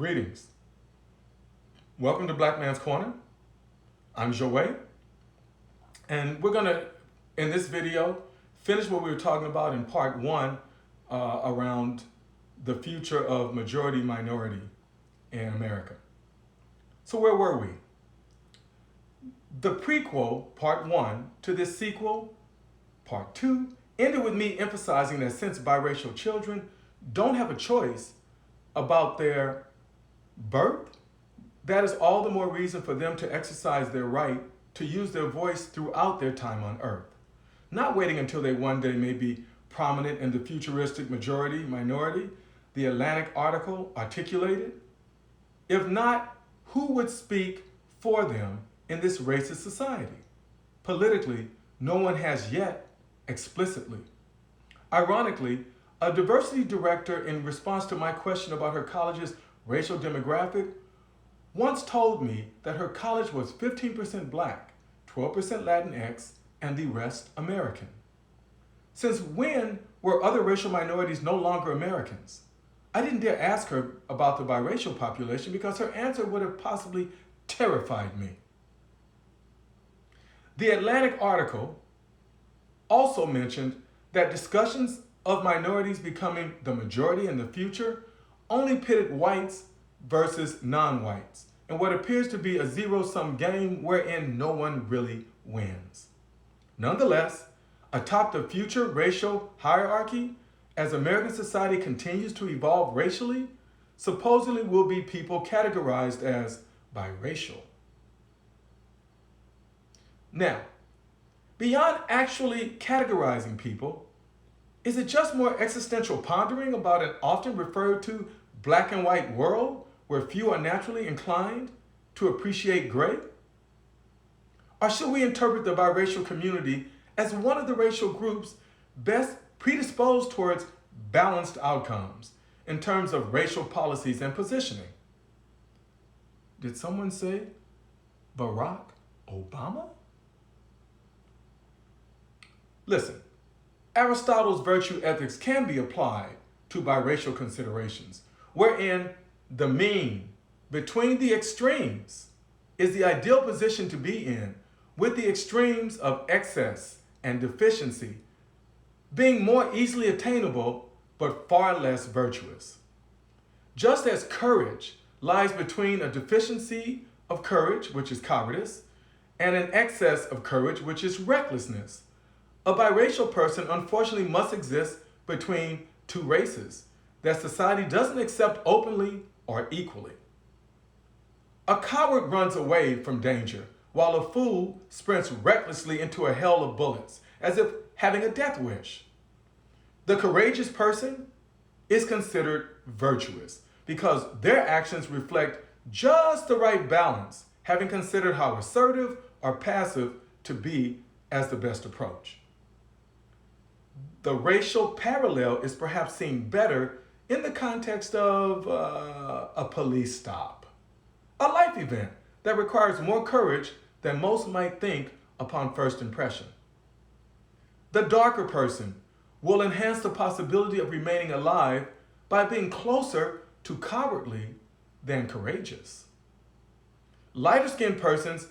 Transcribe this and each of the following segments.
Greetings. Welcome to Black Man's Corner. I'm Joey, and we're gonna, in this video, finish what we were talking about in part one around the future of majority-minority in America. So where were we? The prequel, part one, to this sequel, part two, ended with me emphasizing that since biracial children don't have a choice about their birth, that is all the more reason for them to exercise their right to use their voice throughout their time on Earth, not waiting until they one day may be prominent in the futuristic majority-minority the Atlantic article articulated. If not, who would speak for them in this racist society? Politically, no one has yet explicitly. Ironically, a diversity director, in response to my question about her college's racial demographic, once told me that her college was 15% Black, 12% Latinx, and the rest American. Since when were other racial minorities no longer Americans? I didn't dare ask her about the biracial population because her answer would have possibly terrified me. The Atlantic article also mentioned that discussions of minorities becoming the majority in the future only pitted whites versus non-whites in what appears to be a zero-sum game wherein no one really wins. Nonetheless, atop the future racial hierarchy, as American society continues to evolve racially, supposedly will be people categorized as biracial. Now, beyond actually categorizing people, is it just more existential pondering about an often referred to black and white world where few are naturally inclined to appreciate gray? Or should we interpret the biracial community as one of the racial groups best predisposed towards balanced outcomes in terms of racial policies and positioning? Did someone say Barack Obama? Listen, Aristotle's virtue ethics can be applied to biracial considerations, wherein the mean between the extremes is the ideal position to be in, with the extremes of excess and deficiency being more easily attainable but far less virtuous. Just as courage lies between a deficiency of courage, which is cowardice, and an excess of courage, which is recklessness, a biracial person unfortunately must exist between two races that society doesn't accept openly or equally. A coward runs away from danger, while a fool sprints recklessly into a hell of bullets, as if having a death wish. The courageous person is considered virtuous because their actions reflect just the right balance, having considered how assertive or passive to be as the best approach. The racial parallel is perhaps seen better in the context of a police stop, a life event that requires more courage than most might think upon first impression. The darker person will enhance the possibility of remaining alive by being closer to cowardly than courageous. Lighter-skinned persons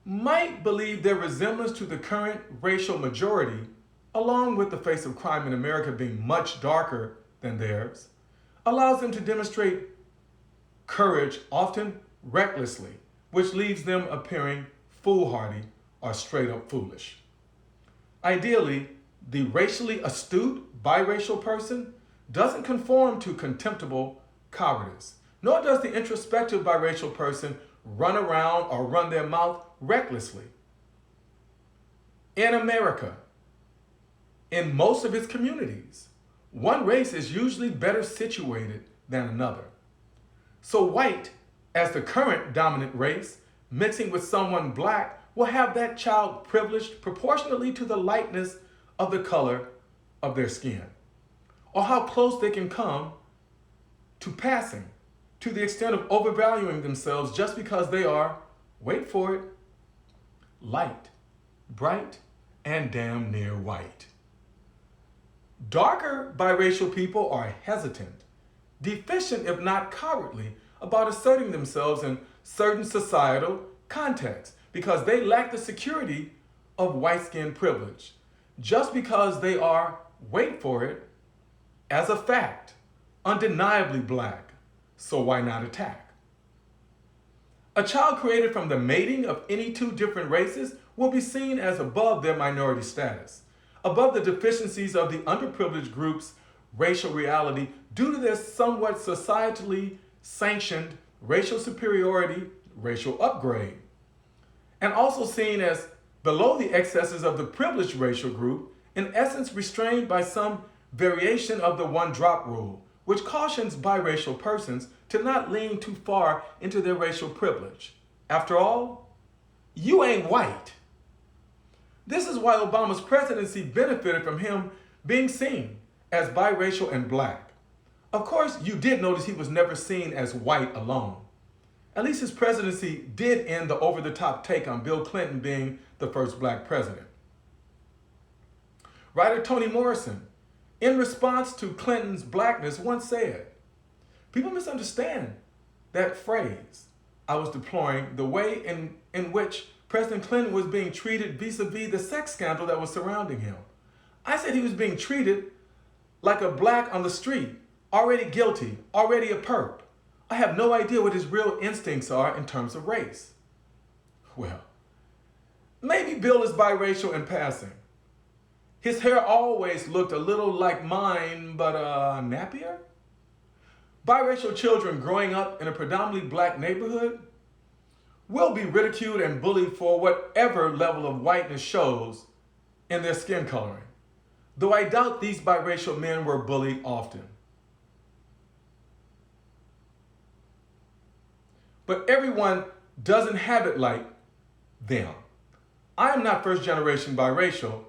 might believe their resemblance to the current racial majority, along with the face of crime in America being much darker than theirs, allows them to demonstrate courage, often recklessly, which leaves them appearing foolhardy or straight up foolish. Ideally, the racially astute biracial person doesn't conform to contemptible cowardice, nor does the introspective biracial person run around or run their mouth recklessly. In America, in most of its communities, one race is usually better situated than another. So white, as the current dominant race, mixing with someone black will have that child privileged proportionately to the lightness of the color of their skin, or how close they can come to passing, to the extent of overvaluing themselves just because they are, wait for it, light, bright, and damn near white. Darker biracial people are hesitant deficient if not cowardly about asserting themselves in certain societal contexts because they lack the security of white skin privilege. Just because they are, wait for it, as a fact, undeniably black, so why not attack? A child created from the mating of any two different races will be seen as above their minority status, above the deficiencies of the underprivileged group's racial reality due to their somewhat societally sanctioned racial superiority, racial upgrade, and also seen as below the excesses of the privileged racial group, in essence restrained by some variation of the one-drop rule, which cautions biracial persons to not lean too far into their racial privilege. After all, you ain't white. This is why Obama's presidency benefited from him being seen as biracial and black. Of course, you did notice he was never seen as white alone. At least his presidency did end the over-the-top take on Bill Clinton being the first black president. Writer Toni Morrison, in response to Clinton's blackness, once said, "People misunderstand that phrase. I was deploring the way in which President Clinton was being treated vis-a-vis the sex scandal that was surrounding him. I said he was being treated like a black on the street, already guilty, already a perp. I have no idea what his real instincts are in terms of race." Well, maybe Bill is biracial in passing. His hair always looked a little like mine, but nappier? Biracial children growing up in a predominantly black neighborhood will be ridiculed and bullied for whatever level of whiteness shows in their skin coloring, though I doubt these biracial men were bullied often. But everyone doesn't have it like them. I am not first generation biracial,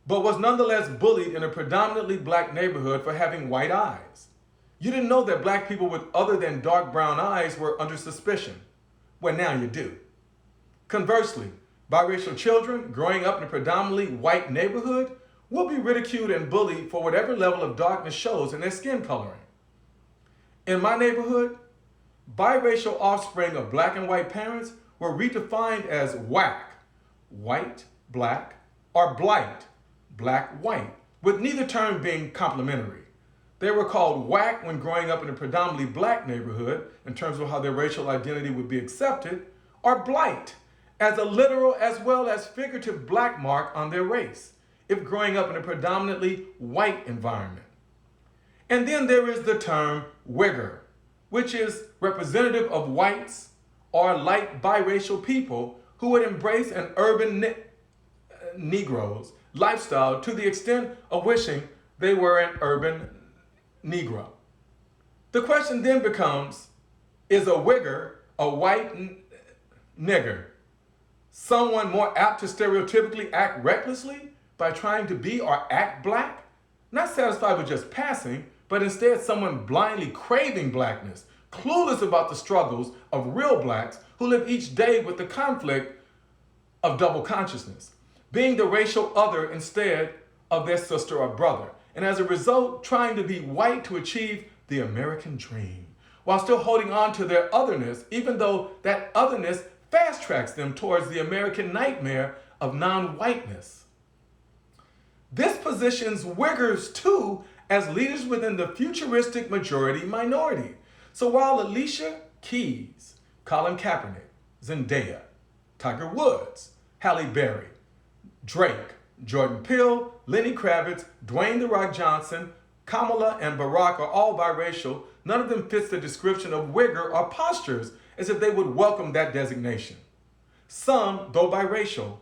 but was nonetheless bullied in a predominantly black neighborhood for having white eyes. You didn't know that black people with other than dark brown eyes were under suspicion. Well, now you do. Conversely, biracial children growing up in a predominantly white neighborhood will be ridiculed and bullied for whatever level of darkness shows in their skin coloring. In my neighborhood, biracial offspring of black and white parents were redefined as whack, white, black, or blight, black, white, with neither term being complimentary. They were called whack when growing up in a predominantly black neighborhood in terms of how their racial identity would be accepted, or blight as a literal as well as figurative black mark on their race if growing up in a predominantly white environment. And then there is the term wigger, which is representative of whites or light biracial people who would embrace an urban Negro's lifestyle to the extent of wishing they were an urban Negro. The question then becomes, is a wigger a white nigger? Someone more apt to stereotypically act recklessly by trying to be or act black? Not satisfied with just passing, but instead someone blindly craving blackness, clueless about the struggles of real blacks who live each day with the conflict of double consciousness, being the racial other instead of their sister or brother, and as a result, trying to be white to achieve the American dream, while still holding on to their otherness, even though that otherness fast tracks them towards the American nightmare of non-whiteness. This positions wiggers too as leaders within the futuristic majority minority. So while Alicia Keys, Colin Kaepernick, Zendaya, Tiger Woods, Halle Berry, Drake, Jordan Peele, Lenny Kravitz, Dwayne "The Rock" Johnson, Kamala, and Barack are all biracial, none of them fits the description of wigger or postures as if they would welcome that designation. Some, though biracial,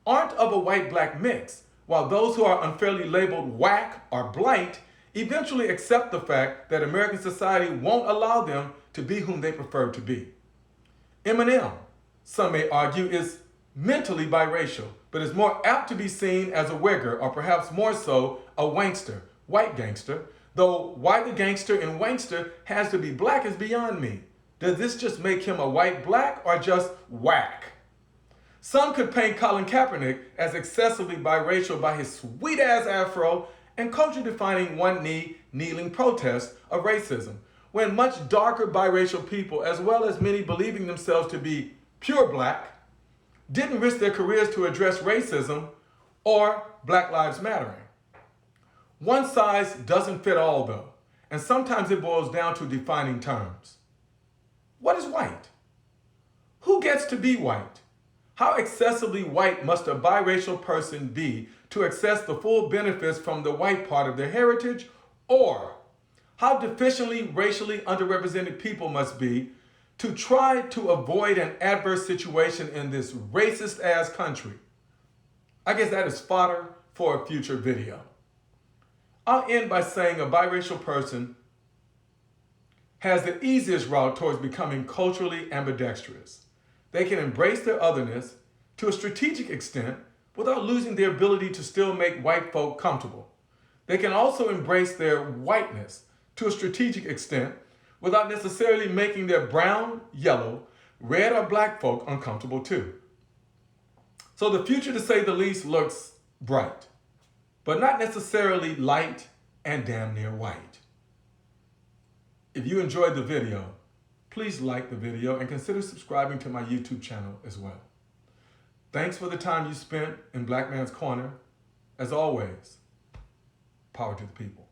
aren't of a white-black mix, while those who are unfairly labeled whack or blight eventually accept the fact that American society won't allow them to be whom they prefer to be. Eminem, some may argue, is mentally biracial, but is more apt to be seen as a wigger, or perhaps more so, a wankster, white gangster, though why the gangster in wankster has to be black is beyond me. Does this just make him a white black or just whack? Some could paint Colin Kaepernick as excessively biracial by his sweet-ass afro and culture-defining one-knee kneeling protest of racism, when much darker biracial people, as well as many believing themselves to be pure black, didn't risk their careers to address racism or Black Lives Mattering. One size doesn't fit all, though, and sometimes it boils down to defining terms. What is white? Who gets to be white? How excessively white must a biracial person be to access the full benefits from the white part of their heritage? Or how deficiently racially underrepresented people must be to try to avoid an adverse situation in this racist-ass country? I guess that is fodder for a future video. I'll end by saying a biracial person has the easiest route towards becoming culturally ambidextrous. They can embrace their otherness to a strategic extent without losing their ability to still make white folk comfortable. They can also embrace their whiteness to a strategic extent without necessarily making their brown, yellow, red, or black folk uncomfortable too. So the future, to say the least, looks bright, but not necessarily light and damn near white. If you enjoyed the video, please like the video and consider subscribing to my YouTube channel as well. Thanks for the time you spent in Black Man's Corner. As always, power to the people.